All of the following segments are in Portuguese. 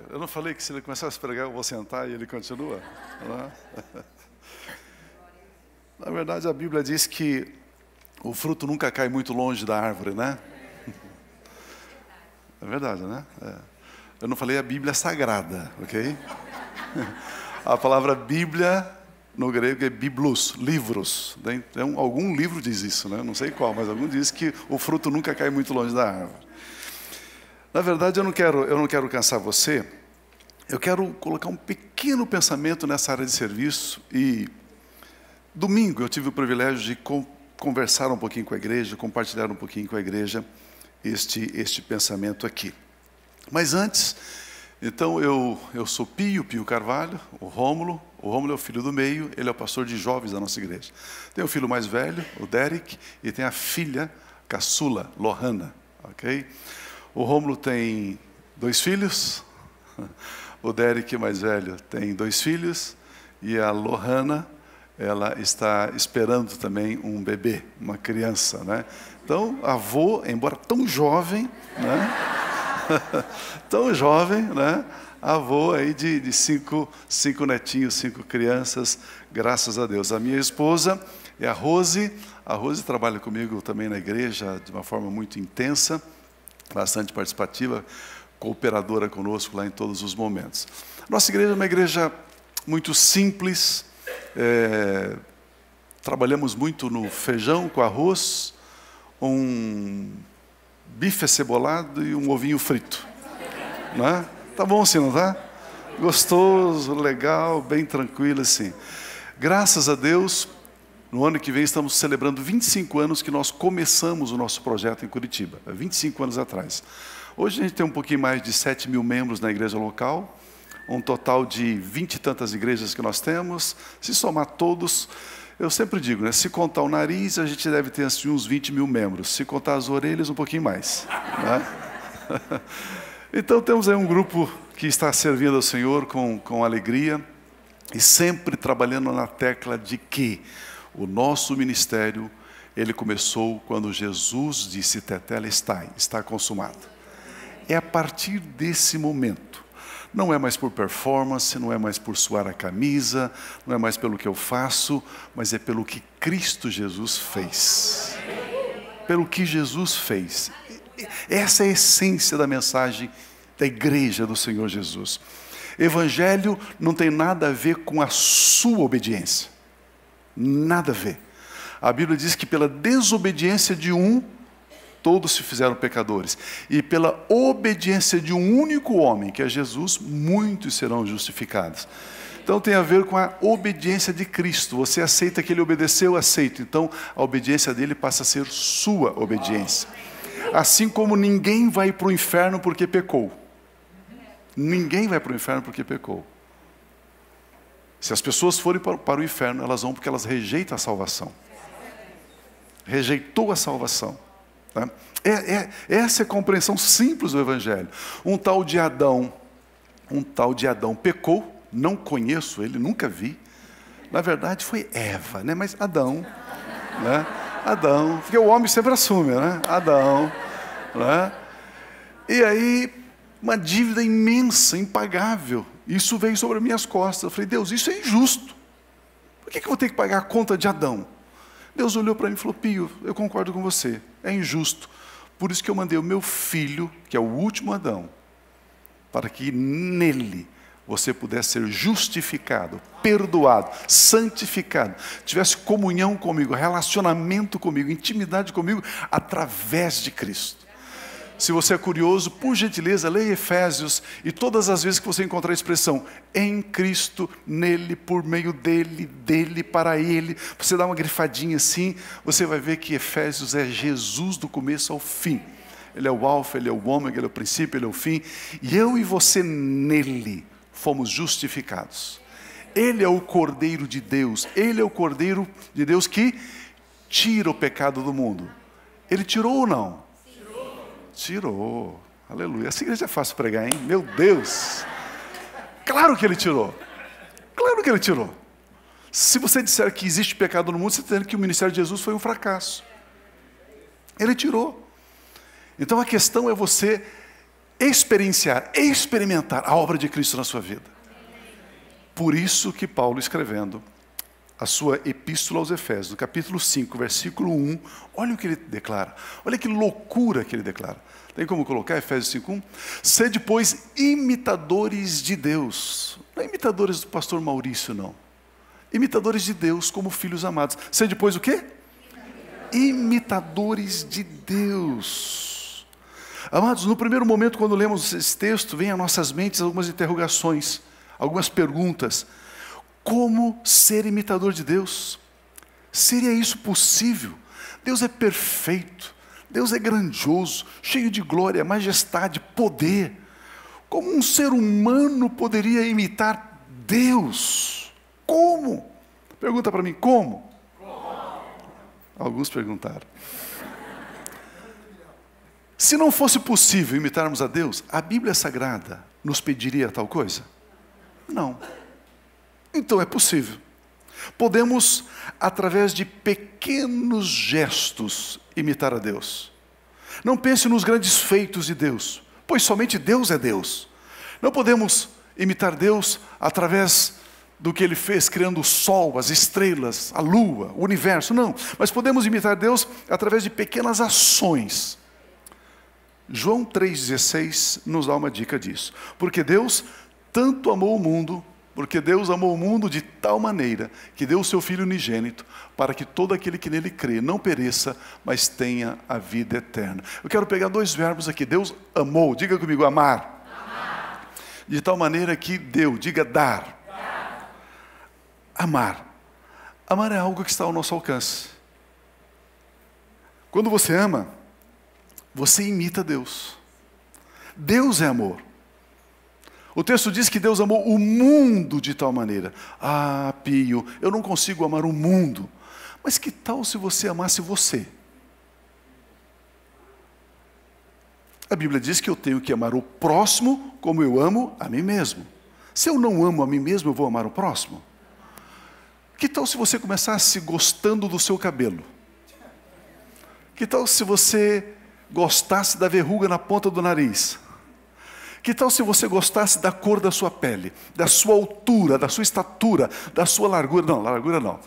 Eu não falei que se ele começasse a pregar, eu vou sentar e ele continua? Não. Na verdade, a Bíblia diz que o fruto nunca cai muito longe da árvore, né? É verdade, né? Eu não falei a Bíblia sagrada, ok? A palavra Bíblia, no grego, é biblos, livros. Então, algum livro diz isso, né? Não sei qual, mas algum diz que o fruto nunca cai muito longe da árvore. Na verdade, eu não quero cansar você. Eu quero colocar um pequeno pensamento nessa área de serviço. E domingo eu tive o privilégio de conversar um pouquinho com a igreja, compartilhar um pouquinho com a igreja este pensamento aqui. Mas antes, então eu sou Pio Carvalho, o Rômulo é o filho do meio, ele é o pastor de jovens da nossa igreja. Tem o filho mais velho, o Derek, e tem a filha caçula, Lohana, ok? O Rômulo tem 2 filhos, o Derek mais velho tem 2 filhos, e a Lohana, ela está esperando também um bebê, uma criança, né? Então, avô, embora tão jovem, né? Tão jovem, né? Avô aí de 5 netinhos, 5 crianças, graças a Deus. A minha esposa é a Rose trabalha comigo também na igreja de uma forma muito intensa, bastante participativa, cooperadora conosco lá em todos os momentos. Nossa igreja é uma igreja muito simples, trabalhamos muito no feijão com arroz, um bife acebolado e um ovinho frito, né? Tá bom assim, não tá? Gostoso, legal, bem tranquilo assim. Graças a Deus, no ano que vem estamos celebrando 25 anos que nós começamos o nosso projeto em Curitiba, 25 anos atrás. Hoje a gente tem um pouquinho mais de 7 mil membros na igreja local, um total de 20 e tantas igrejas que nós temos. Se somar todos, eu sempre digo, né, se contar o nariz, a gente deve ter assim, uns 20 mil membros. Se contar as orelhas, um pouquinho mais, né? Então temos aí um grupo que está servindo ao Senhor com alegria e sempre trabalhando na tecla de que o nosso ministério, ele começou quando Jesus disse, tetelestai, está consumado. É a partir desse momento. Não é mais por performance, não é mais por suar a camisa, não é mais pelo que eu faço, mas é pelo que Cristo Jesus fez. Pelo que Jesus fez. Essa é a essência da mensagem da igreja do Senhor Jesus. Evangelho não tem nada a ver com a sua obediência. Nada a ver. A Bíblia diz que pela desobediência de um, todos se fizeram pecadores. E pela obediência de um único homem, que é Jesus, muitos serão justificados. Então tem a ver com a obediência de Cristo. Você aceita que Ele obedeceu? Aceito. Então a obediência dele passa a ser sua obediência. Assim como ninguém vai para o inferno porque pecou. Ninguém vai para o inferno porque pecou. Se as pessoas forem para o inferno, elas vão porque elas rejeitam a salvação. Rejeitou a salvação. Tá? Essa é a compreensão simples do Evangelho. Um tal de Adão pecou, não conheço ele, nunca vi. Na verdade foi Eva, né? Mas Adão, né? Adão, porque o homem sempre assume, né? Adão, né? E aí, uma dívida imensa, impagável. Isso veio sobre as minhas costas. Eu falei, Deus, isso é injusto. Por que eu vou ter que pagar a conta de Adão? Deus olhou para mim e falou, Pio, eu concordo com você, é injusto. Por isso que eu mandei o meu filho, que é o último Adão, para que nele você pudesse ser justificado, perdoado, santificado, tivesse comunhão comigo, relacionamento comigo, intimidade comigo, através de Cristo. Se você é curioso, por gentileza, leia Efésios, e todas as vezes que você encontrar a expressão em Cristo, nele, por meio dele, dele, para ele, você dá uma grifadinha assim, você vai ver que Efésios é Jesus do começo ao fim. Ele é o alfa, ele é o ômega, ele é o princípio, ele é o fim, e eu e você nele fomos justificados. Ele é o Cordeiro de Deus, ele é o Cordeiro de Deus que tira o pecado do mundo. Ele tirou ou não? Tirou, aleluia. Essa igreja é fácil pregar, hein? Meu Deus! Claro que ele tirou. Claro que ele tirou. Se você disser que existe pecado no mundo, você está dizendo que o ministério de Jesus foi um fracasso. Ele tirou. Então a questão é você experienciar, experimentar a obra de Cristo na sua vida. Por isso que Paulo, escrevendo a sua epístola aos Efésios, no capítulo 5, versículo 1, olha o que ele declara. Olha que loucura que ele declara. Tem como colocar Efésios 5:1? Sede, pois, imitadores de Deus. Não é imitadores do pastor Maurício, não. Imitadores de Deus como filhos amados. Sede, pois, o quê? Imitadores de Deus. Amados, no primeiro momento, quando lemos esse texto, vem às nossas mentes algumas interrogações, algumas perguntas. Como ser imitador de Deus? Seria isso possível? Deus é perfeito, Deus é grandioso, cheio de glória, majestade, poder. Como um ser humano poderia imitar Deus? Como? Pergunta para mim, como? Alguns perguntaram. Se não fosse possível imitarmos a Deus, a Bíblia Sagrada nos pediria tal coisa? Não. Então é possível. Podemos, através de pequenos gestos, imitar a Deus. Não pense nos grandes feitos de Deus, pois somente Deus é Deus. Não podemos imitar Deus através do que Ele fez, criando o sol, as estrelas, a lua, o universo, não. Mas podemos imitar Deus através de pequenas ações. João 3,16 nos dá uma dica disso. Porque Deus tanto amou o mundo, porque Deus amou o mundo de tal maneira que deu o seu Filho unigênito para que todo aquele que nele crê não pereça, mas tenha a vida eterna. Eu quero pegar dois verbos aqui. Deus amou, diga comigo, amar. Amar. De tal maneira que deu, diga dar. Dar. Amar. Amar é algo que está ao nosso alcance. Quando você ama, você imita Deus. Deus é amor. O texto diz que Deus amou o mundo de tal maneira. Ah, Pio, eu não consigo amar o mundo. Mas que tal se você amasse você? A Bíblia diz que eu tenho que amar o próximo como eu amo a mim mesmo. Se eu não amo a mim mesmo, eu vou amar o próximo? Que tal se você começasse gostando do seu cabelo? Que tal se você gostasse da verruga na ponta do nariz? Que tal se você gostasse da cor da sua pele, da sua altura, da sua estatura, da sua largura? Não, largura não.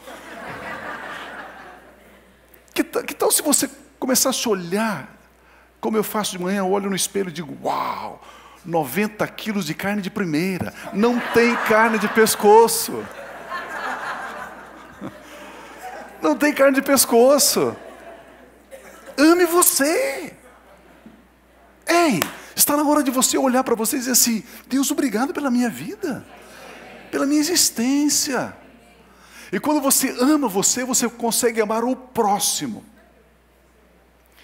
Que tal se você começasse a olhar, como eu faço de manhã, eu olho no espelho e digo, uau, 90 quilos de carne de primeira, não tem carne de pescoço. Não tem carne de pescoço. Ame você. Ei, está na hora de você olhar para você e dizer assim, Deus, obrigado pela minha vida, pela minha existência. E quando você ama você consegue amar o próximo.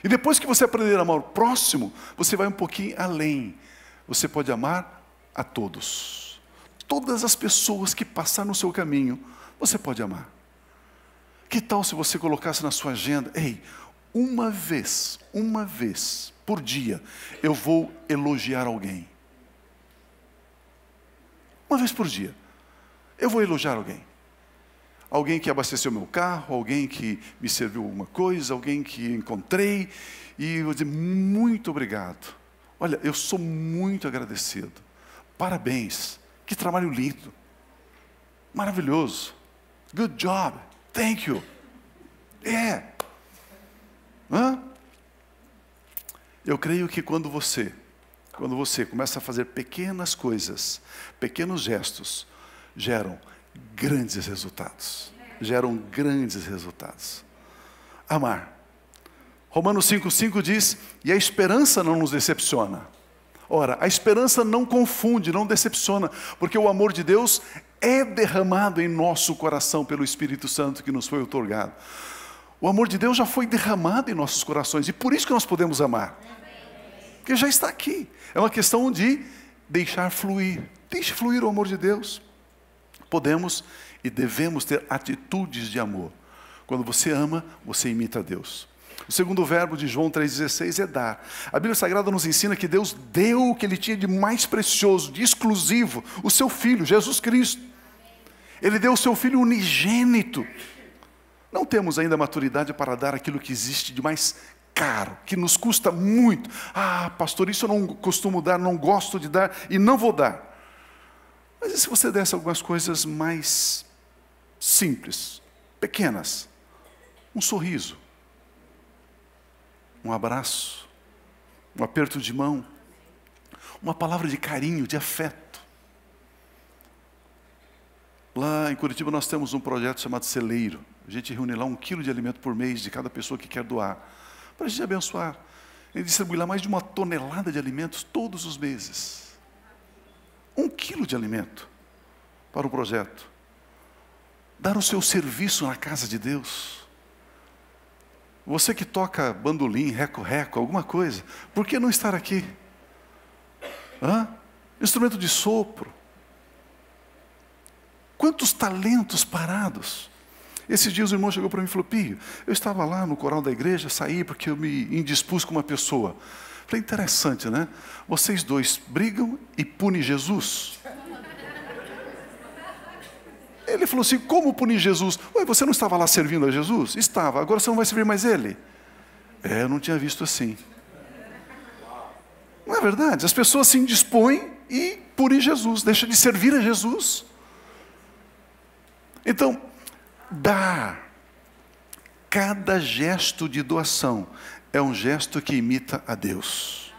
E depois que você aprender a amar o próximo, você vai um pouquinho além. Você pode amar a todos. Todas as pessoas que passar no seu caminho, você pode amar. Que tal se você colocasse na sua agenda, ei, uma vez por dia, eu vou elogiar alguém. Uma vez por dia, eu vou elogiar alguém. Alguém que abasteceu meu carro, alguém que me serviu alguma coisa, alguém que encontrei, e eu vou dizer, muito obrigado. Olha, eu sou muito agradecido. Parabéns, que trabalho lindo. Maravilhoso. Good job, thank you. Eu creio que quando você começa a fazer pequenas coisas, pequenos gestos, geram grandes resultados. Geram grandes resultados. Amar. Romanos 5,5 diz, e a esperança não nos decepciona. Ora, a esperança não confunde, não decepciona, porque o amor de Deus é derramado em nosso coração pelo Espírito Santo que nos foi outorgado. O amor de Deus já foi derramado em nossos corações, e por isso que nós podemos amar. Porque já está aqui. É uma questão de deixar fluir. Deixe fluir o amor de Deus. Podemos e devemos ter atitudes de amor. Quando você ama, você imita a Deus. O segundo verbo de João 3,16 é dar. A Bíblia Sagrada nos ensina que Deus deu o que Ele tinha de mais precioso, de exclusivo, o seu Filho, Jesus Cristo. Ele deu o seu Filho unigênito. Não temos ainda maturidade para dar aquilo que existe de mais caro, que nos custa muito. Ah, pastor, isso eu não costumo dar, não gosto de dar e não vou dar. Mas e se você desse algumas coisas mais simples, pequenas? Um sorriso, um abraço, um aperto de mão, uma palavra de carinho, de afeto. Lá em Curitiba nós temos um projeto chamado Celeiro. A gente reúne lá 1 quilo de alimento por mês de cada pessoa que quer doar, para a gente abençoar. Ele distribui lá mais de 1 tonelada de alimentos todos os meses. 1 quilo de alimento para o projeto. Dar o seu serviço na casa de Deus. Você que toca bandolim, reco-reco, alguma coisa, por que não estar aqui? Instrumento de sopro. Quantos talentos parados. Esses dias o irmão chegou para mim e falou: Pio, eu estava lá no coral da igreja, saí porque eu me indispus com uma pessoa. Falei, interessante, né? Vocês dois brigam e punem Jesus. Ele falou assim, como punir Jesus? Ué, você não estava lá servindo a Jesus? Estava, agora você não vai servir mais Ele? Eu não tinha visto assim. Não é verdade? As pessoas se indispõem e punem Jesus, deixam de servir a Jesus. Então, dar. Cada gesto de doação é um gesto que imita a Deus.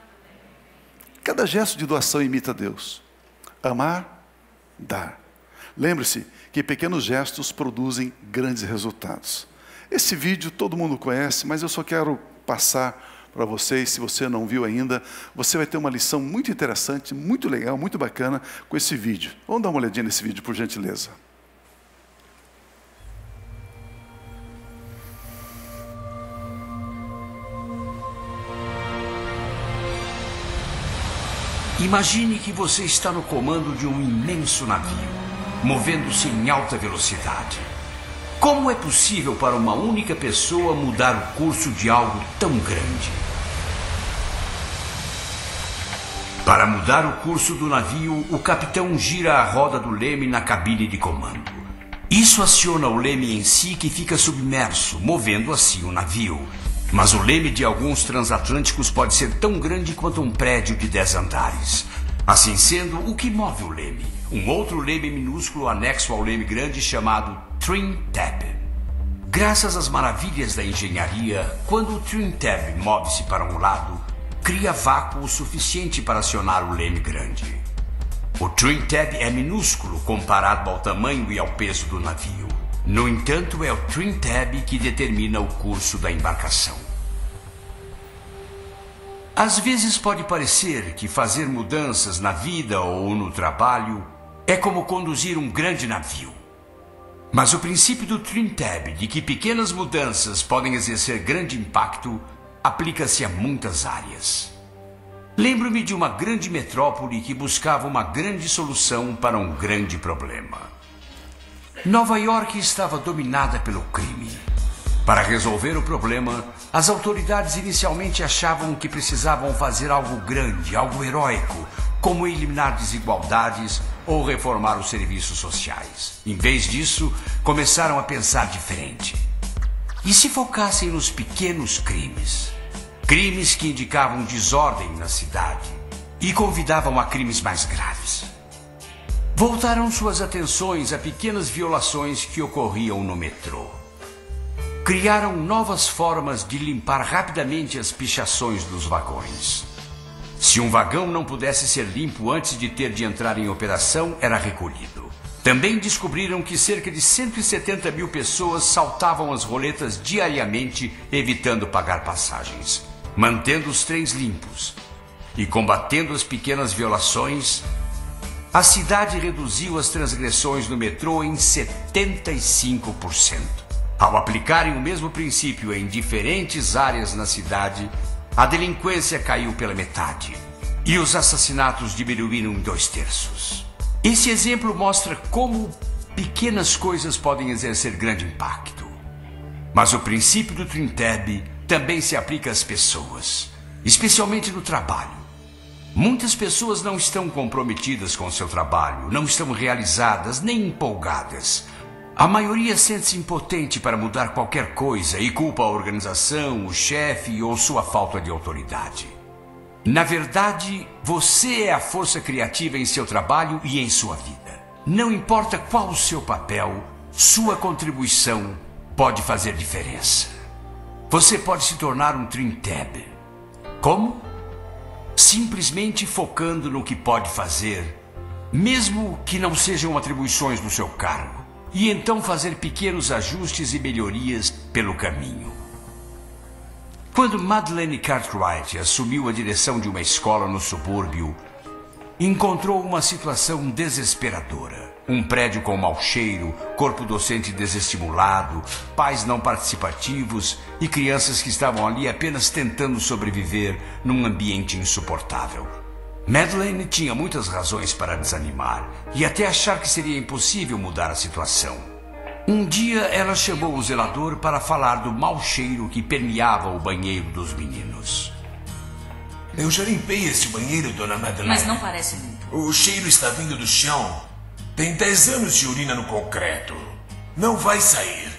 Cada gesto de doação imita a Deus. Amar, dar. Lembre-se que pequenos gestos produzem grandes resultados. Esse vídeo todo mundo conhece, mas eu só quero passar para vocês. Se você não viu ainda, você vai ter uma lição muito interessante, muito legal, muito bacana com esse vídeo. Vamos dar uma olhadinha nesse vídeo, por gentileza. Imagine que você está no comando de um imenso navio, movendo-se em alta velocidade. Como é possível para uma única pessoa mudar o curso de algo tão grande? Para mudar o curso do navio, o capitão gira a roda do leme na cabine de comando. Isso aciona o leme em si, que fica submerso, movendo assim o navio. Mas o leme de alguns transatlânticos pode ser tão grande quanto um prédio de 10 andares. Assim sendo, o que move o leme? Um outro leme minúsculo anexo ao leme grande chamado Trim Tab. Graças às maravilhas da engenharia, quando o Trim Tab move-se para um lado, cria vácuo suficiente para acionar o leme grande. O Trim Tab é minúsculo comparado ao tamanho e ao peso do navio. No entanto, é o Trim Tab que determina o curso da embarcação. Às vezes pode parecer que fazer mudanças na vida ou no trabalho é como conduzir um grande navio. Mas o princípio do Trim Tab, de que pequenas mudanças podem exercer grande impacto, aplica-se a muitas áreas. Lembro-me de uma grande metrópole que buscava uma grande solução para um grande problema. Nova York estava dominada pelo crime. Para resolver o problema, as autoridades inicialmente achavam que precisavam fazer algo grande, algo heróico, como eliminar desigualdades ou reformar os serviços sociais. Em vez disso, começaram a pensar diferente. E se focassem nos pequenos crimes? Crimes que indicavam desordem na cidade e convidavam a crimes mais graves. Voltaram suas atenções a pequenas violações que ocorriam no metrô. Criaram novas formas de limpar rapidamente as pichações dos vagões. Se um vagão não pudesse ser limpo antes de ter de entrar em operação, era recolhido. Também descobriram que cerca de 170 mil pessoas saltavam as roletas diariamente, evitando pagar passagens, mantendo os trens limpos e combatendo as pequenas violações. A cidade reduziu as transgressões no metrô em 75%. Ao aplicarem o mesmo princípio em diferentes áreas na cidade, a delinquência caiu pela metade e os assassinatos diminuíram em 2/3. Esse exemplo mostra como pequenas coisas podem exercer grande impacto. Mas o princípio do Trim Tab também se aplica às pessoas, especialmente no trabalho. Muitas pessoas não estão comprometidas com seu trabalho, não estão realizadas nem empolgadas. A maioria sente-se impotente para mudar qualquer coisa e culpa a organização, o chefe ou sua falta de autoridade. Na verdade, você é a força criativa em seu trabalho e em sua vida. Não importa qual o seu papel, sua contribuição pode fazer diferença. Você pode se tornar um Trim Tab. Como? Simplesmente focando no que pode fazer, mesmo que não sejam atribuições do seu cargo, e então fazer pequenos ajustes e melhorias pelo caminho. Quando Madeleine Cartwright assumiu a direção de uma escola no subúrbio, encontrou uma situação desesperadora. Um prédio com mau cheiro, corpo docente desestimulado, pais não participativos e crianças que estavam ali apenas tentando sobreviver num ambiente insuportável. Madeleine tinha muitas razões para desanimar e até achar que seria impossível mudar a situação. Um dia ela chamou o zelador para falar do mau cheiro que permeava o banheiro dos meninos. Eu já limpei este banheiro, dona Madeleine. Mas não parece limpo. O cheiro está vindo do chão. Tem 10 anos de urina no concreto. Não vai sair.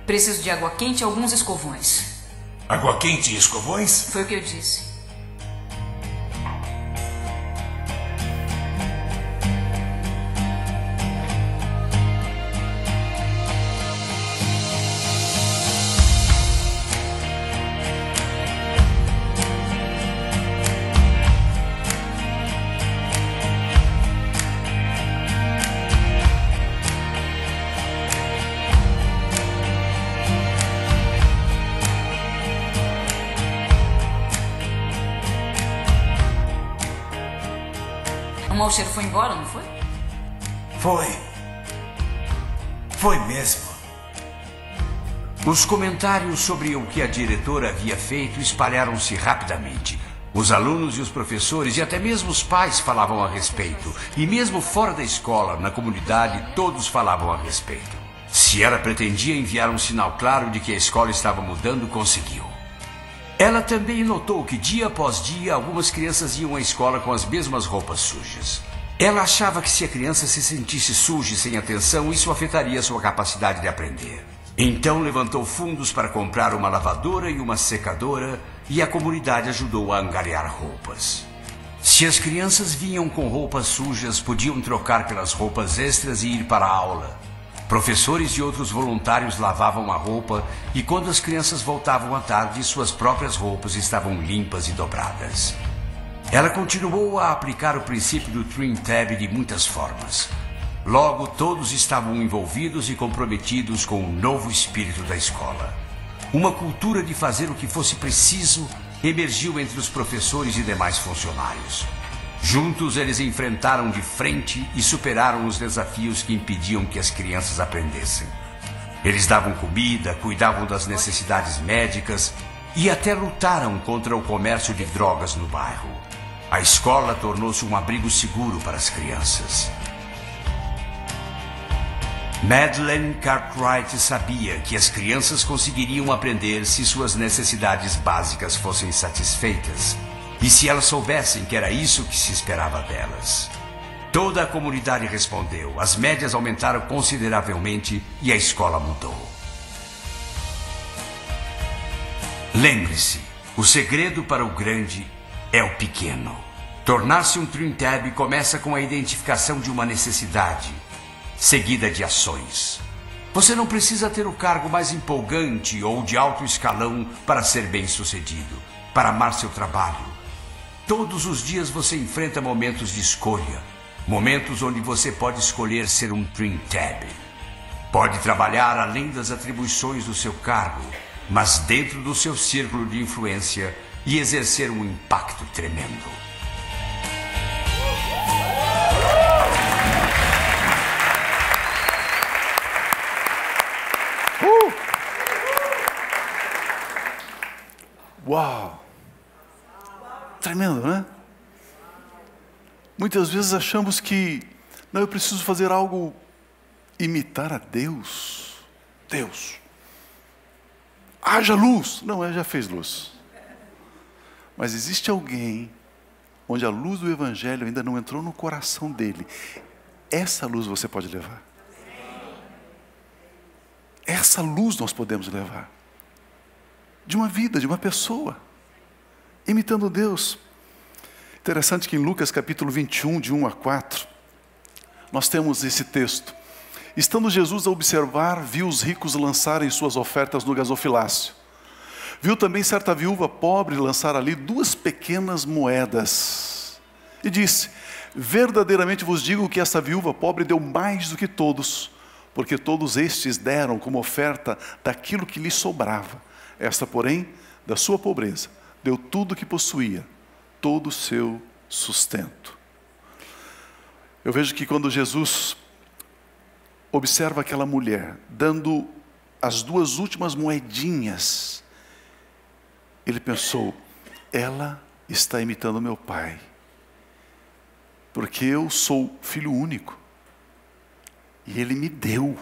Preciso de água quente e alguns escovões. Água quente e escovões? Foi o que eu disse. O mau cheiro foi embora, não foi? Foi mesmo. Os comentários sobre o que a diretora havia feito espalharam-se rapidamente. Os alunos e os professores e até mesmo os pais falavam a respeito. E mesmo fora da escola, na comunidade, todos falavam a respeito. Se ela pretendia enviar um sinal claro de que a escola estava mudando, conseguiu. Ela também notou que dia após dia algumas crianças iam à escola com as mesmas roupas sujas. Ela achava que se a criança se sentisse suja e sem atenção, isso afetaria sua capacidade de aprender. Então levantou fundos para comprar uma lavadora e uma secadora e a comunidade ajudou a angariar roupas. Se as crianças vinham com roupas sujas, podiam trocar pelas roupas extras e ir para a aula. Professores e outros voluntários lavavam a roupa e quando as crianças voltavam à tarde, suas próprias roupas estavam limpas e dobradas. Ela continuou a aplicar o princípio do Trim Tab de muitas formas. Logo, todos estavam envolvidos e comprometidos com o novo espírito da escola. Uma cultura de fazer o que fosse preciso emergiu entre os professores e demais funcionários. Juntos, eles enfrentaram de frente e superaram os desafios que impediam que as crianças aprendessem. Eles davam comida, cuidavam das necessidades médicas e até lutaram contra o comércio de drogas no bairro. A escola tornou-se um abrigo seguro para as crianças. Madeleine Cartwright sabia que as crianças conseguiriam aprender se suas necessidades básicas fossem satisfeitas. E se elas soubessem que era isso que se esperava delas. Toda a comunidade respondeu, as médias aumentaram consideravelmente e a escola mudou. Lembre-se, o segredo para o grande é o pequeno. Tornar-se um Trim Tab começa com a identificação de uma necessidade, seguida de ações. Você não precisa ter o cargo mais empolgante ou de alto escalão para ser bem-sucedido, para amar seu trabalho. Todos os dias você enfrenta momentos de escolha, momentos onde você pode escolher ser um Trim Tab. Pode trabalhar além das atribuições do seu cargo, mas dentro do seu círculo de influência e exercer um impacto tremendo. Uau! Tremendo, né? Muitas vezes achamos que não, eu preciso fazer algo, imitar a Deus. Deus. Haja luz. Não, ele já fez luz. Mas existe alguém onde a luz do Evangelho ainda não entrou no coração dele. essa luz você pode levar. Essa luz nós podemos levar. De uma vida, de uma pessoa. Imitando Deus. Interessante que em Lucas capítulo 21, de 1 a 4, nós temos esse texto. Estando Jesus a observar, viu os ricos lançarem suas ofertas no gasofilácio. Viu também certa viúva pobre lançar ali 2 pequenas moedas. E disse: verdadeiramente vos digo que essa viúva pobre deu mais do que todos, porque todos estes deram como oferta daquilo que lhe sobrava. Esta, porém, da sua pobreza, deu tudo o que possuía, todo o seu sustento. Eu vejo que quando Jesus observa aquela mulher dando as 2 últimas moedinhas, ele pensou: ela está imitando meu pai, porque eu sou filho único e ele me deu.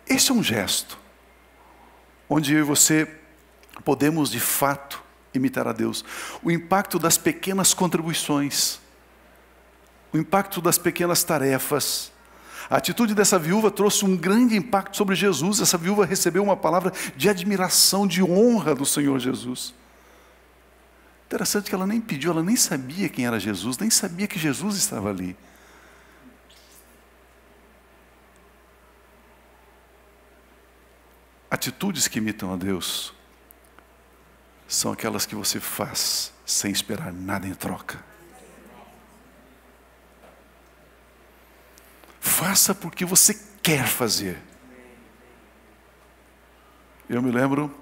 Esse é um gesto onde eu e você podemos de fato imitar a Deus. O impacto das pequenas contribuições, o impacto das pequenas tarefas. A atitude dessa viúva trouxe um grande impacto sobre Jesus. Essa viúva recebeu uma palavra de admiração, de honra do Senhor Jesus. Interessante que ela nem pediu, ela nem sabia quem era Jesus, nem sabia que Jesus estava ali. Atitudes que imitam a Deus são aquelas que você faz sem esperar nada em troca. Faça porque você quer fazer. Eu me lembro,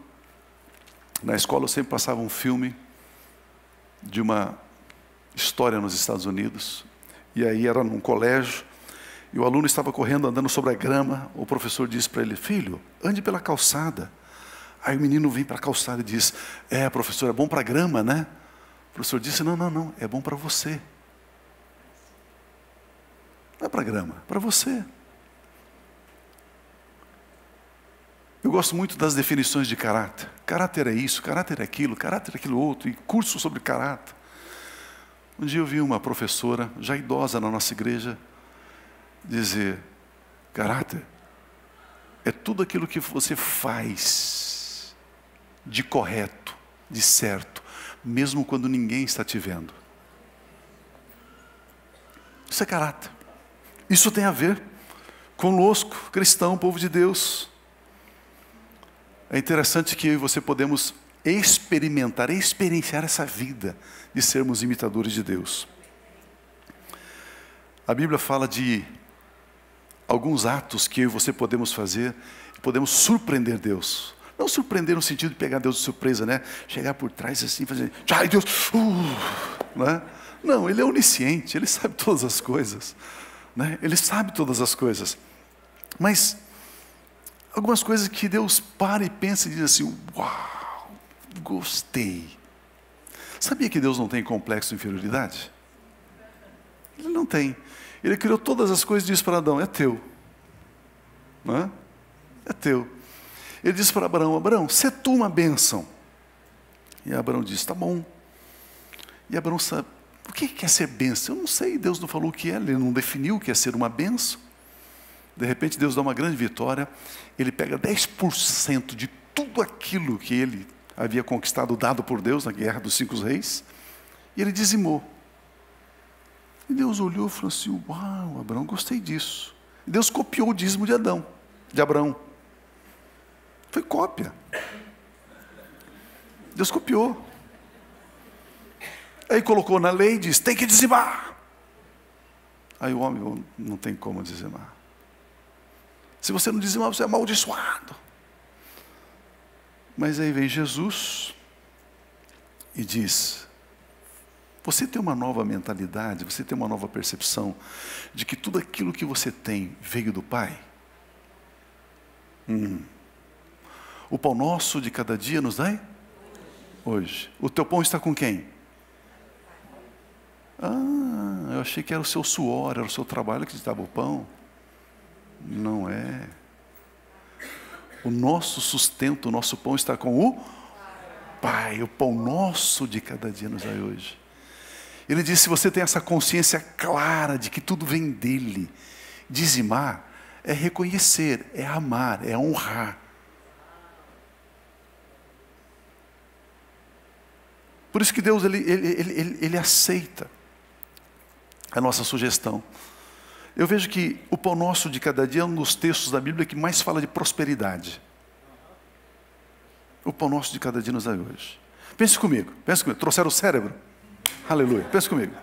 na escola eu sempre passava um filme de uma história nos Estados Unidos, e aí era num colégio, e o aluno estava correndo, andando sobre a grama. O professor disse para ele: filho, ande pela calçada. Aí o menino vem para a calçada e diz: professor, é bom para a grama, né? O professor disse: não, é bom para você. Não é para a grama, é para você. Eu gosto muito das definições de caráter. Caráter é isso, caráter é aquilo outro, e curso sobre caráter. Um dia eu vi uma professora, já idosa na nossa igreja, dizer: caráter é tudo aquilo que você faz de correto, de certo, mesmo quando ninguém está te vendo. Isso é caráter. Isso tem a ver conosco, cristão, povo de Deus. É interessante que eu e você podemos experienciar essa vida de sermos imitadores de Deus. A Bíblia fala de alguns atos que eu e você podemos fazer, podemos surpreender Deus. Não surpreender no sentido de pegar Deus de surpresa, né? Chegar por trás assim, fazer: ai Deus, né? Não, Ele é onisciente, Ele sabe todas as coisas, né? Ele sabe todas as coisas. Mas algumas coisas que Deus para e pensa e diz assim: uau, gostei. Sabia que Deus não tem complexo de inferioridade? Ele não tem. Ele criou todas as coisas e disse para Adão: é teu. Não é? É teu. Ele disse para Abraão: Abraão, sê tu uma bênção. E Abraão disse: tá bom. E Abraão sabe: o que é ser bênção? Eu não sei, Deus não falou o que é, Ele não definiu o que é ser uma bênção. De repente Deus dá uma grande vitória, Ele pega 10% de tudo aquilo que ele havia conquistado, dado por Deus na guerra dos 5 reis, e Ele dizimou. E Deus olhou e falou assim: uau, Abraão, gostei disso. E Deus copiou o dízimo de Abraão. Foi cópia. Deus copiou. Aí colocou na lei e disse: tem que dizimar. Aí o homem: não tem como dizimar. Se você não dizimar, você é amaldiçoado. Mas aí vem Jesus e diz: você tem uma nova mentalidade, você tem uma nova percepção de que tudo aquilo que você tem veio do Pai? O pão nosso de cada dia nos dai hoje. O teu pão está com quem? Eu achei que era o seu suor, era o seu trabalho que te dava o pão. Não é. O nosso sustento, o nosso pão está com o Pai. O pão nosso de cada dia nos dai hoje. Ele diz: se você tem essa consciência clara de que tudo vem dele, dizimar é reconhecer, é amar, é honrar. Por isso que Deus ele aceita a nossa sugestão. Eu vejo que o pão nosso de cada dia é um dos textos da Bíblia que mais fala de prosperidade. O pão nosso de cada dia nos dá hoje. Pense comigo. Trouxeram o cérebro? Aleluia. Pense comigo.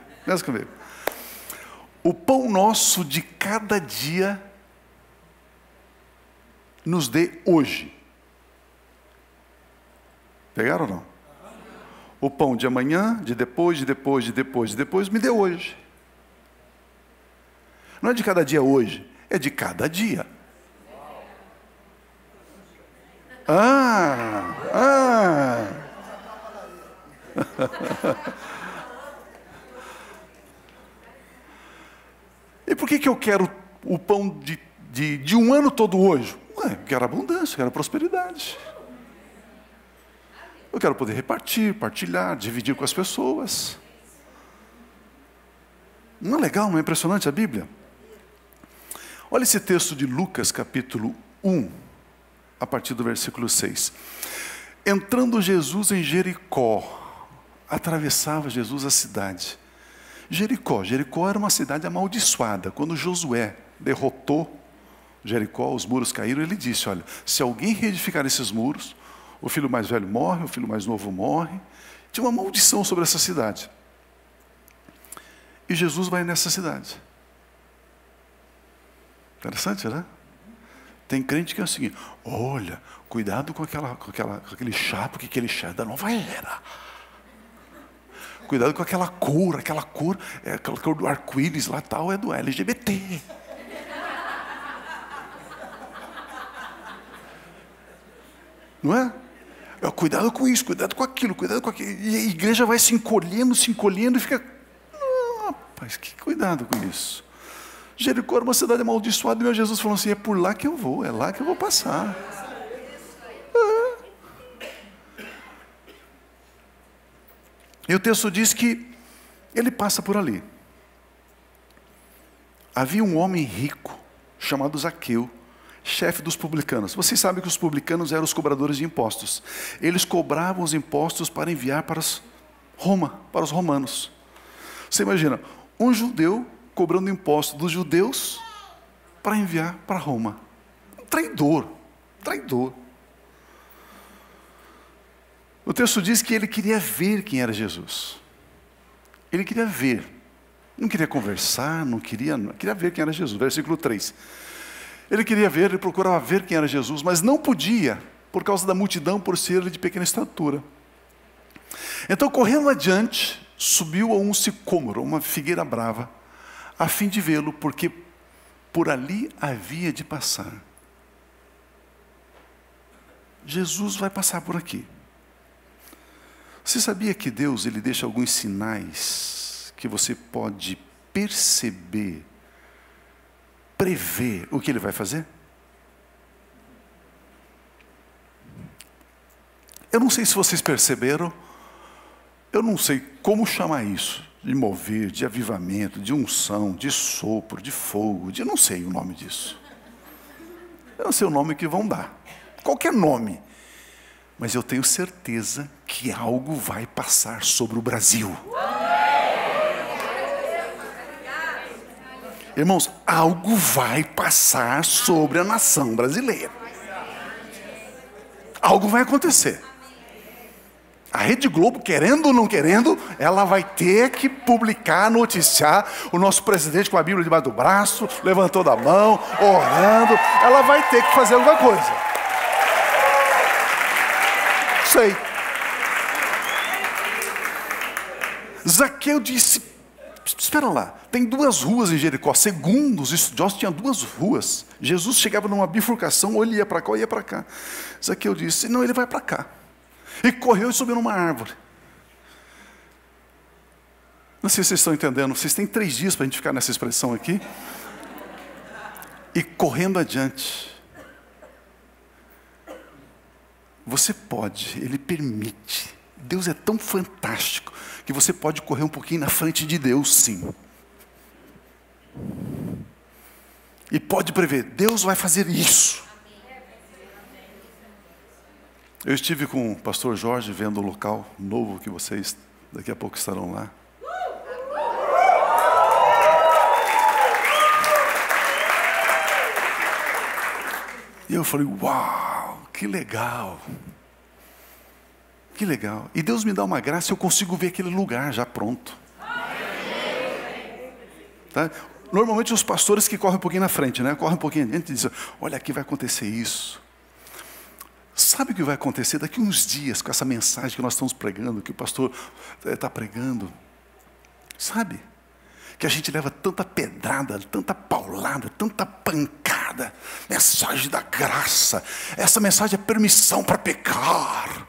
O pão nosso de cada dia nos dê hoje. Pegaram ou não? O pão de amanhã, de depois, me dê hoje. Não é de cada dia hoje, é de cada dia. E por que eu quero o pão de um ano todo hoje? Eu quero abundância, eu quero prosperidade. Eu quero poder repartir, partilhar, dividir com as pessoas. Não é legal, não é impressionante a Bíblia? Olha esse texto de Lucas, capítulo 1, a partir do versículo 6. Entrando Jesus em Jericó, atravessava Jesus a cidade. Jericó era uma cidade amaldiçoada. Quando Josué derrotou Jericó, os muros caíram, ele disse: olha, se alguém reedificar esses muros, o filho mais velho morre, o filho mais novo morre. Tinha uma maldição sobre essa cidade. E Jesus vai nessa cidade. Interessante, né? Tem crente que é o seguinte: olha, cuidado com aquele chá, porque aquele chá é da nova era. Cuidado com aquela cor aquela cor do arco-íris lá tal, é do LGBT. Não é? Cuidado com isso, cuidado com aquilo, E a igreja vai se encolhendo e fica... Não, rapaz, que cuidado com isso. Jericó era uma cidade amaldiçoada, e meu Jesus falou assim: é por lá que eu vou, é lá que eu vou passar. E o texto diz que ele passa por ali. Havia um homem rico, chamado Zaqueu, chefe dos publicanos. Vocês sabem que os publicanos eram os cobradores de impostos. Eles cobravam os impostos para enviar para os romanos. Você imagina, um judeu cobrando imposto dos judeus para enviar para Roma. Um traidor. O texto diz que ele queria ver quem era Jesus. Ele queria ver. Não queria conversar, queria ver quem era Jesus. Versículo 3. Ele procurava ver quem era Jesus, mas não podia, por causa da multidão, por ser ele de pequena estatura. Então, correndo adiante, subiu a um sicômoro, uma figueira brava, a fim de vê-lo, porque por ali havia de passar. Jesus vai passar por aqui. Você sabia que Deus ele deixa alguns sinais que você pode perceber, prever o que ele vai fazer? Eu não sei se vocês perceberam, eu não sei como chamar isso, de mover, de avivamento, de unção, de sopro, de fogo, eu não sei o nome disso. Eu não sei o nome que vão dar, qualquer nome. Mas eu tenho certeza que algo vai passar sobre o Brasil. Irmãos, algo vai passar sobre a nação brasileira. Algo vai acontecer. A Rede Globo, querendo ou não querendo, ela vai ter que publicar, noticiar o nosso presidente com a Bíblia debaixo do braço, levantou da mão, orando. Ela vai ter que fazer alguma coisa. Sei. Zaqueu disse: espera lá, tem 2 ruas em Jericó. Segundo os estudiosos, tinha 2 ruas. Jesus chegava numa bifurcação, ou ele ia para cá ou ia para cá. Zaqueu disse: não, ele vai para cá. E correu e subiu numa árvore. Não sei se vocês estão entendendo, vocês têm 3 dias para a gente ficar nessa expressão aqui. E correndo adiante. Você pode, ele permite Deus é tão fantástico que você pode correr um pouquinho na frente de Deus, sim. E pode prever, Deus vai fazer isso. Eu estive com o pastor Jorge vendo o local novo que vocês daqui a pouco estarão lá. E eu falei, uau, que legal. Que legal. E Deus me dá uma graça e eu consigo ver aquele lugar já pronto. Tá? Normalmente os pastores que correm um pouquinho na frente, né? Correm um pouquinho adiante e dizem, olha, aqui vai acontecer isso. Sabe o que vai acontecer daqui a uns dias com essa mensagem que nós estamos pregando, que o pastor está pregando? Sabe? Que a gente leva tanta pedrada, tanta paulada, tanta pancada. Mensagem da graça. Essa mensagem é permissão para pecar.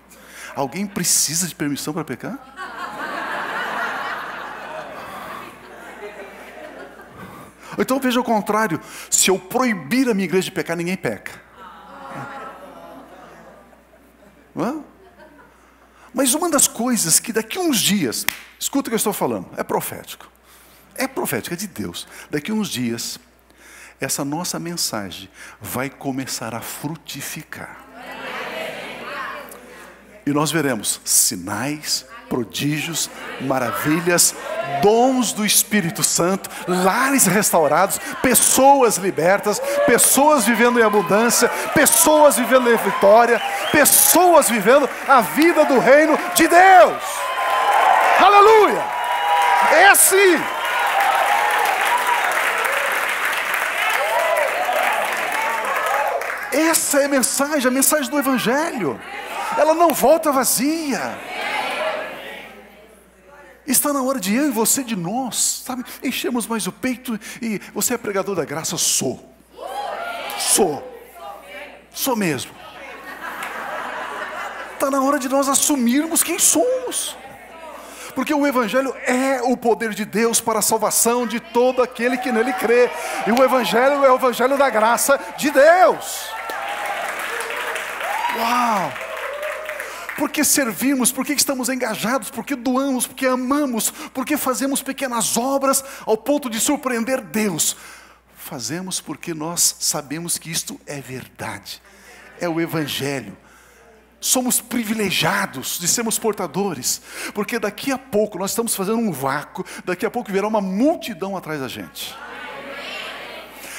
Alguém precisa de permissão para pecar? Então veja o contrário. Se eu proibir a minha igreja de pecar, ninguém peca. Mas uma das coisas que daqui a uns dias, escuta o que eu estou falando, é profético. É profético, é de Deus. Daqui a uns dias, essa nossa mensagem vai começar a frutificar. E nós veremos sinais, prodígios, maravilhas, dons do Espírito Santo, lares restaurados, pessoas libertas, pessoas vivendo em abundância, pessoas vivendo em vitória, pessoas vivendo a vida do reino de Deus. Aleluia! É assim. Essa é a mensagem do Evangelho. Ela não volta vazia. Está na hora de eu e você, de nós, sabe, enchemos mais o peito e você é pregador da graça? Sou mesmo. Está na hora de nós assumirmos quem somos. Porque o Evangelho é o poder de Deus para a salvação de todo aquele que nele crê. E o Evangelho é o Evangelho da graça de Deus. Uau! Porque servimos, porque estamos engajados, porque doamos, porque amamos, porque fazemos pequenas obras ao ponto de surpreender Deus. Fazemos porque nós sabemos que isto é verdade. É o Evangelho. Somos privilegiados de sermos portadores, porque daqui a pouco nós estamos fazendo um vácuo, daqui a pouco virá uma multidão atrás da gente.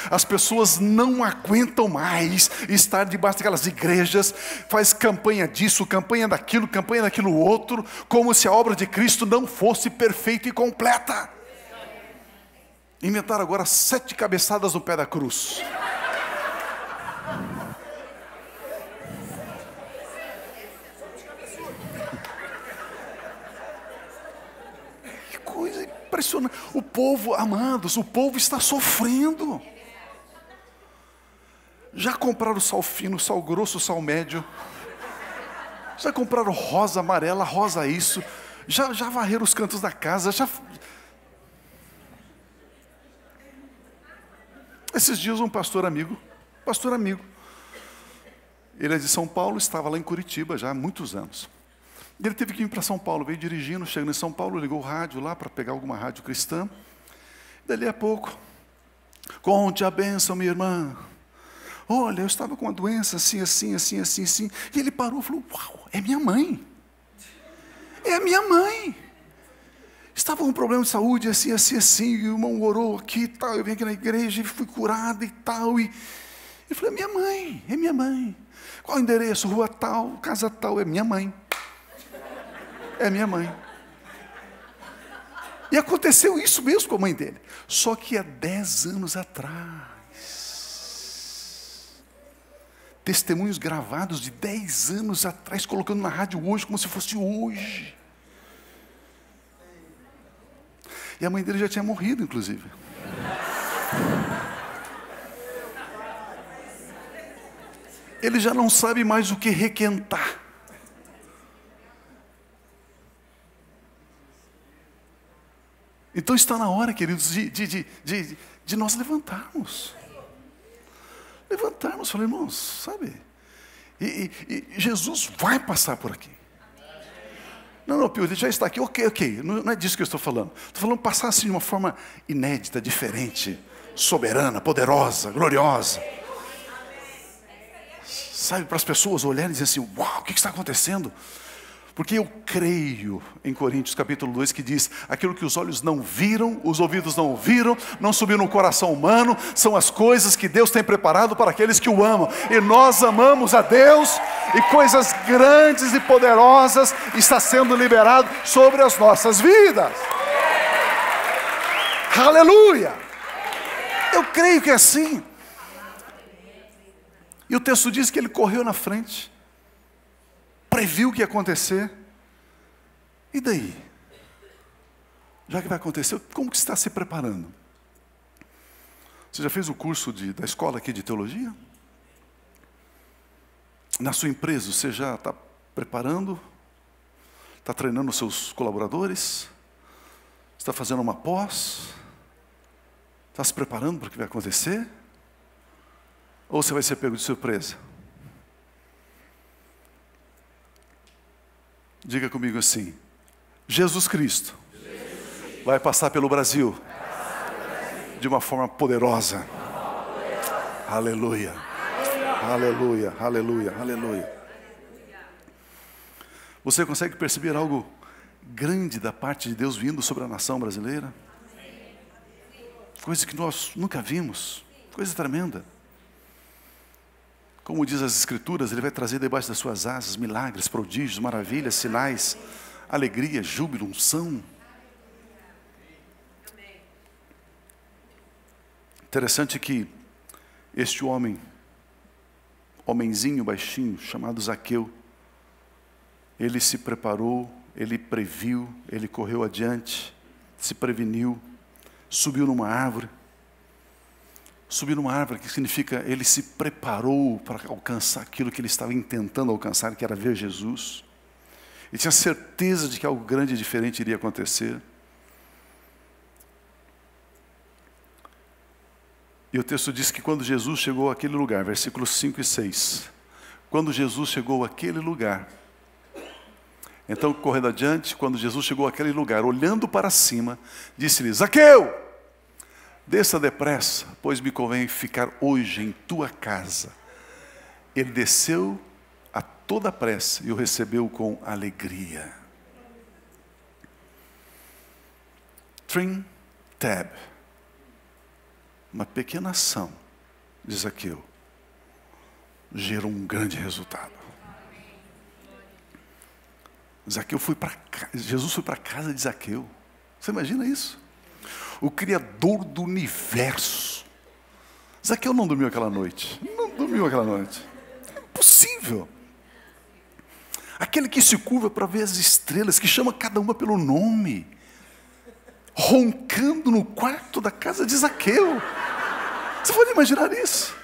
As pessoas não aguentam mais estar debaixo daquelas igrejas, faz campanha disso, campanha daquilo outro, como se a obra de Cristo não fosse perfeita e completa. Inventaram agora 7 cabeçadas no pé da cruz. Que coisa impressionante. O povo, amados, o povo está sofrendo. Já compraram sal fino, sal grosso, sal médio. Já compraram rosa, amarela, rosa isso. Já varreram os cantos da casa. Esses dias um pastor amigo. Ele é de São Paulo, estava lá em Curitiba já há muitos anos. Ele teve que vir para São Paulo, veio dirigindo, chegando em São Paulo, ligou o rádio lá para pegar alguma rádio cristã. Dali a pouco, conte a bênção, minha irmã. Olha, eu estava com uma doença assim. E ele parou e falou, uau, é minha mãe. É a minha mãe. Estava com um problema de saúde, assim. E o irmão orou aqui e tal. Eu vim aqui na igreja e fui curado e tal. E eu falei, é minha mãe. Qual o endereço? Rua tal, casa tal. É minha mãe. É minha mãe. E aconteceu isso mesmo com a mãe dele. Só que há 10 anos atrás. Testemunhos gravados de 10 anos atrás, colocando na rádio hoje, como se fosse hoje. E a mãe dele já tinha morrido, inclusive. Ele já não sabe mais o que requentar. Então está na hora, queridos, de nós levantarmos. Falei, irmãos, sabe? E Jesus vai passar por aqui. Não, Pio, ele já está aqui. Ok. Não é disso que eu estou falando. Estou falando passar assim de uma forma inédita, diferente, soberana, poderosa, gloriosa. Sabe, para as pessoas olharem e dizer assim, uau, o que está acontecendo? Porque eu creio em Coríntios capítulo 2 que diz, aquilo que os olhos não viram, os ouvidos não ouviram, não subiu no coração humano, são as coisas que Deus tem preparado para aqueles que o amam. E nós amamos a Deus, e coisas grandes e poderosas está sendo liberado sobre as nossas vidas. Aleluia! Eu creio que é assim. E o texto diz que ele correu na frente, previu o que ia acontecer. E daí? Já que vai acontecer, como que você está se preparando? Você já fez o curso da escola aqui de teologia? Na sua empresa, você já está preparando? Está treinando os seus colaboradores? Está fazendo uma pós? Está se preparando para o que vai acontecer? Ou você vai ser pego de surpresa? Diga comigo assim, Jesus Cristo vai passar pelo Brasil de uma forma poderosa. Aleluia, aleluia, aleluia, aleluia. Você consegue perceber algo grande da parte de Deus vindo sobre a nação brasileira? Coisa que nós nunca vimos, coisa tremenda. Como diz as Escrituras, Ele vai trazer debaixo das suas asas milagres, prodígios, maravilhas, sinais, alegria, júbilo, unção. Interessante que este homenzinho baixinho, chamado Zaqueu, ele se preparou, ele previu, ele correu adiante, se preveniu, subiu numa árvore. Subiu numa árvore, que significa ele se preparou para alcançar aquilo que ele estava tentando alcançar, que era ver Jesus. Ele tinha certeza de que algo grande e diferente iria acontecer. E o texto diz que quando Jesus chegou àquele lugar, versículos 5 e 6. Quando Jesus chegou àquele lugar, então correndo adiante, quando Jesus chegou àquele lugar, olhando para cima, disse-lhe, Zaqueu! Desça depressa, pois me convém ficar hoje em tua casa. Ele desceu a toda pressa e o recebeu com alegria. Trim Tab, uma pequena ação de Zaqueu, gerou um grande resultado. Jesus foi para a casa de Zaqueu. Você imagina isso? O Criador do universo. Zaqueu não dormiu aquela noite. Não dormiu aquela noite. É impossível. Aquele que se curva para ver as estrelas, que chama cada uma pelo nome, roncando no quarto da casa de Zaqueu. Você pode imaginar isso?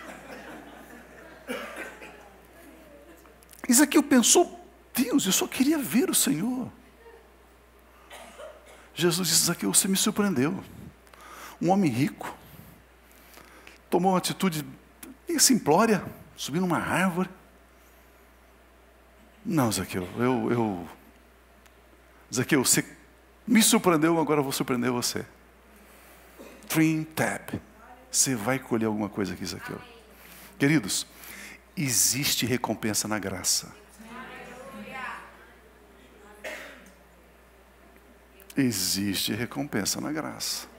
E Zaqueu pensou, Deus, eu só queria ver o Senhor. Jesus disse, Zaqueu, você me surpreendeu. Um homem rico, tomou uma atitude simplória, subiu numa árvore. Não, Zaqueu, Zaqueu, você me surpreendeu, agora eu vou surpreender você. Trim Tab, você vai colher alguma coisa aqui, Zaqueu. Queridos, existe recompensa na graça. Existe recompensa na graça.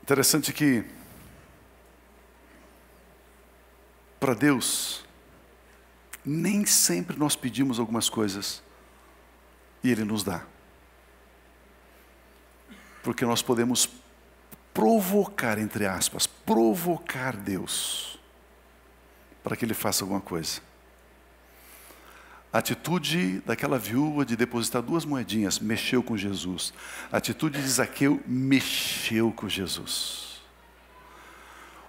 Interessante que para Deus nem sempre nós pedimos algumas coisas e Ele nos dá, porque nós podemos provocar, entre aspas, provocar Deus para que Ele faça alguma coisa. A atitude daquela viúva de depositar 2 moedinhas mexeu com Jesus. A atitude de Zaqueu mexeu com Jesus.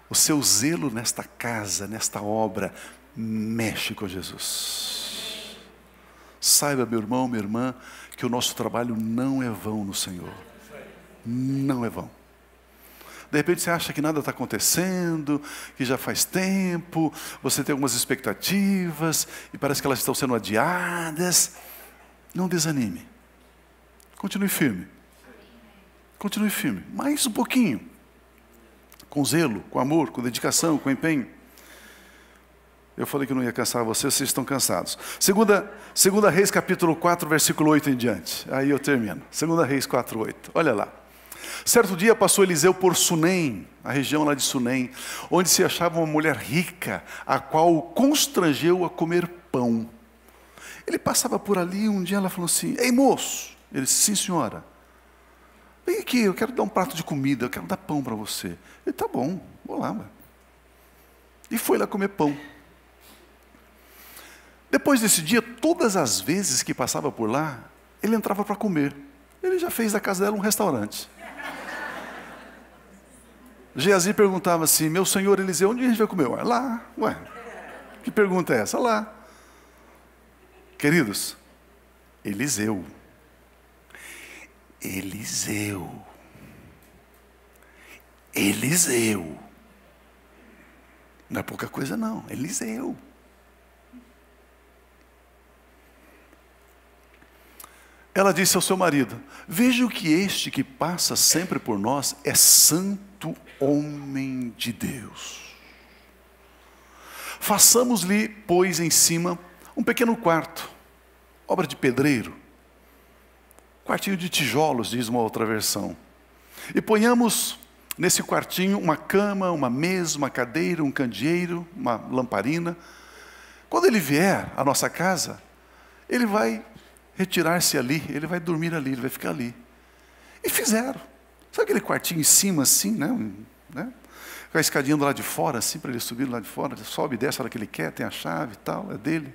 O seu zelo nesta casa, nesta obra, mexe com Jesus. Saiba, meu irmão, minha irmã, que o nosso trabalho não é vão no Senhor. Não é vão. De repente você acha que nada está acontecendo, que já faz tempo, você tem algumas expectativas e parece que elas estão sendo adiadas. Não desanime. Continue firme. Continue firme. Mais um pouquinho. Com zelo, com amor, com dedicação, com empenho. Eu falei que não ia cansar vocês estão cansados. Segunda Reis, capítulo 4, versículo 8 em diante. Aí eu termino. 2 Reis 4, 8. Olha lá. Certo dia passou Eliseu por Sunem, a região lá de Sunem, onde se achava uma mulher rica, a qual o constrangeu a comer pão. Ele passava por ali, um dia ela falou assim, ei moço. Ele disse, sim senhora. Vem aqui, eu quero dar um prato de comida, eu quero dar pão para você. Ele, tá bom, vou lá. E foi lá comer pão. Depois desse dia, todas as vezes que passava por lá, ele entrava para comer. Ele já fez da casa dela um restaurante. Geazi perguntava assim, meu senhor Eliseu, onde a gente vai comer? Ué, lá. Ué, que pergunta é essa? Lá. Queridos, Eliseu. Não é pouca coisa não, Eliseu. Ela disse ao seu marido, veja que este que passa sempre por nós é santo homem de Deus. Façamos-lhe, pois, em cima um pequeno quarto, obra de pedreiro, quartinho de tijolos, diz uma outra versão. E ponhamos nesse quartinho uma cama, uma mesa, uma cadeira, um candeeiro, uma lamparina. Quando ele vier à nossa casa, ele vai retirar-se ali, ele vai dormir ali, ele vai ficar ali. E fizeram. Sabe aquele quartinho em cima assim, né? Com a escadinha do lado de fora, assim, para ele subir lá de fora, ele sobe e desce a hora que ele quer, tem a chave e tal, é dele.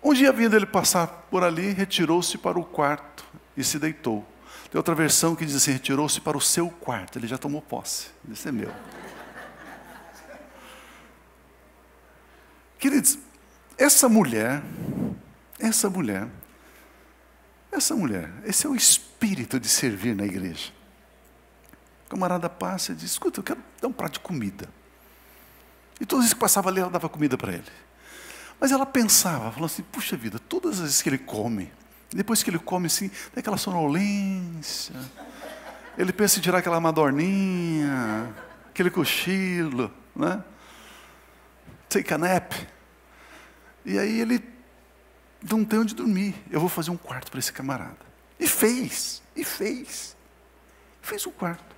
Um dia, vindo ele passar por ali, retirou-se para o quarto e se deitou. Tem outra versão que diz assim, retirou-se para o seu quarto, ele já tomou posse, esse é meu. Queridos, essa mulher, esse é o espírito de servir na igreja. O camarada passa e diz, escuta, eu quero dar um prato de comida. E todas as vezes que passava ali, ela dava comida para ele. Mas ela pensava, falou assim, puxa vida, todas as vezes que ele come, depois que ele come assim, tem aquela sonolência, ele pensa em tirar aquela madorninha, aquele cochilo, né? Take a nap. E aí ele não tem onde dormir. Eu vou fazer um quarto para esse camarada. E fez um quarto.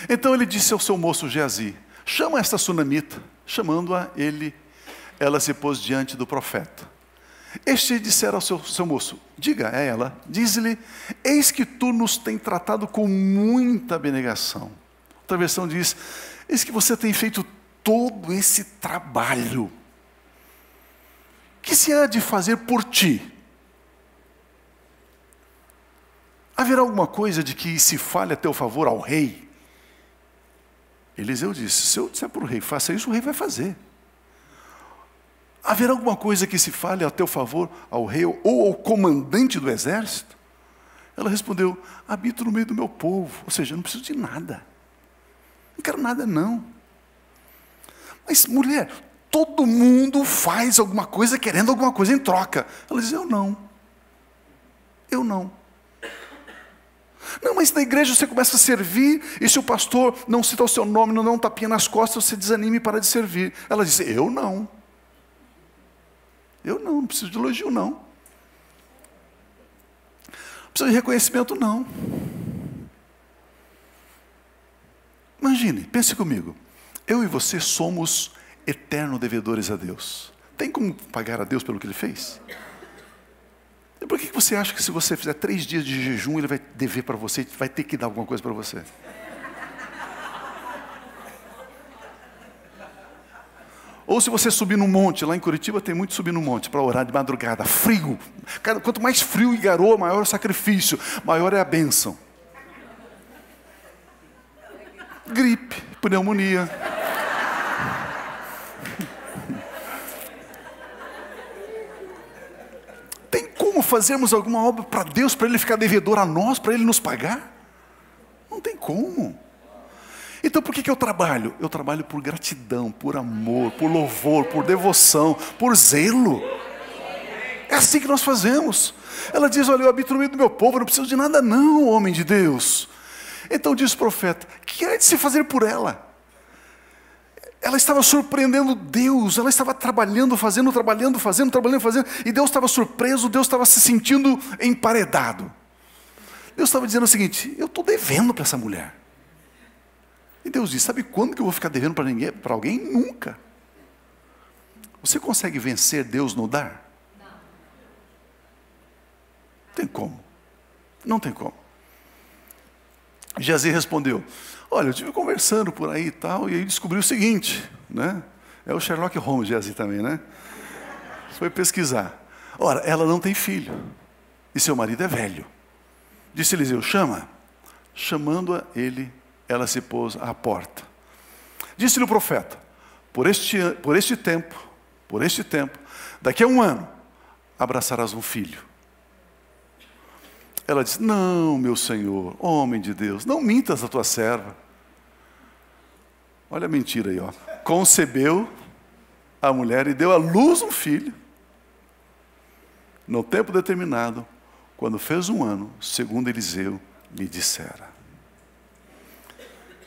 Então ele disse ao seu moço Geazi, chama esta sunamita. Chamando-a, ela se pôs diante do profeta. Este dissera ao seu moço, diga a ela, diz-lhe, eis que tu nos tem tratado com muita abnegação. Outra versão diz, eis que você tem feito todo esse trabalho. Que se há de fazer por ti? Haverá alguma coisa de que se fale a teu favor ao rei? Eliseu disse, se eu disser para o rei, faça isso, o rei vai fazer. Haverá alguma coisa que se fale a teu favor ao rei ou ao comandante do exército? Ela respondeu, habito no meio do meu povo, ou seja, eu não preciso de nada. Não quero nada não. Mas mulher, todo mundo faz alguma coisa querendo alguma coisa em troca. Ela diz, eu não. Não, mas na igreja você começa a servir, e se o pastor não cita o seu nome, não dá um tapinha nas costas, você desanima e para de servir. Ela diz, eu não preciso de elogio não. Não preciso de reconhecimento não. Imagine, pense comigo, eu e você somos eternos devedores a Deus. Tem como pagar a Deus pelo que Ele fez? E por que você acha que se você fizer 3 dias de jejum, Ele vai dever para você, vai ter que dar alguma coisa para você? Ou se você subir no monte, lá em Curitiba tem muito subir no monte, para orar de madrugada, frio. Quanto mais frio e garoa, maior o sacrifício, maior é a bênção. Gripe, pneumonia. Tem como fazermos alguma obra para Deus, para Ele ficar devedor a nós, para Ele nos pagar? Não tem como. Então por que eu trabalho? Eu trabalho por gratidão, por amor, por louvor, por devoção, por zelo. É assim que nós fazemos. Ela diz, olha, eu habito no meio do meu povo, eu não preciso de nada não, homem de Deus. Então diz o profeta, o que é de se fazer por ela? Ela estava surpreendendo Deus, ela estava trabalhando, fazendo, e Deus estava surpreso, Deus estava se sentindo emparedado. Deus estava dizendo o seguinte, eu estou devendo para essa mulher. E Deus diz, sabe quando que eu vou ficar devendo para alguém? Nunca. Você consegue vencer Deus no dar? Não. Tem como. Não tem como. Geazi respondeu, olha, eu estive conversando por aí e tal, e aí descobri o seguinte, né? É o Sherlock Holmes, Geazi também, né? Foi pesquisar. Ora, ela não tem filho, e seu marido é velho. Disse Eliseu, chama. Chamando-a ele, ela se pôs à porta. Disse-lhe o profeta, por este tempo, daqui a 1 ano, abraçarás um filho. Ela disse, não, meu senhor, homem de Deus, não mintas a tua serva. Olha a mentira aí, ó. Concebeu a mulher e deu à luz um filho. No tempo determinado, quando fez 1 ano, segundo Eliseu lhe dissera.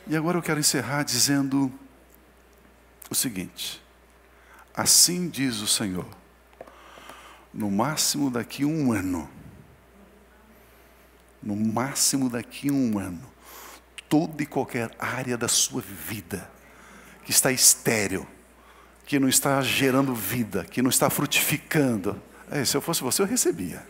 E agora eu quero encerrar dizendo o seguinte, assim diz o Senhor, no máximo daqui 1 ano, toda e qualquer área da sua vida, que está estéril, que não está gerando vida, que não está frutificando, se eu fosse você eu recebia,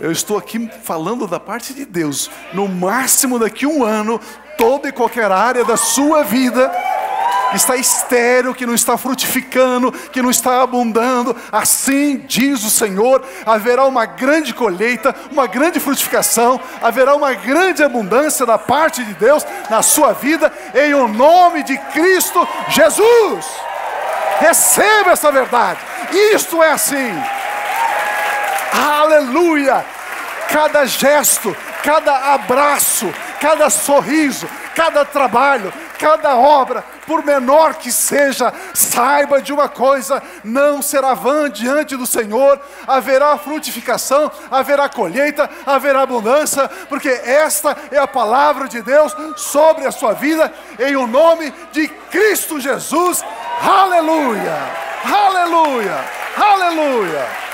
eu estou aqui falando da parte de Deus. No máximo daqui 1 ano, toda e qualquer área da sua vida que está estéril, que não está frutificando, que não está abundando, assim diz o Senhor, haverá uma grande colheita, uma grande frutificação, haverá uma grande abundância da parte de Deus na sua vida, em o nome de Cristo Jesus. Receba essa verdade. Isto é assim. Aleluia! Cada gesto, cada abraço, cada sorriso, cada trabalho, cada obra, por menor que seja, saiba de uma coisa, não será vã diante do Senhor, haverá frutificação, haverá colheita, haverá abundância, porque esta é a palavra de Deus sobre a sua vida, em o nome de Cristo Jesus. Aleluia! Aleluia! Aleluia!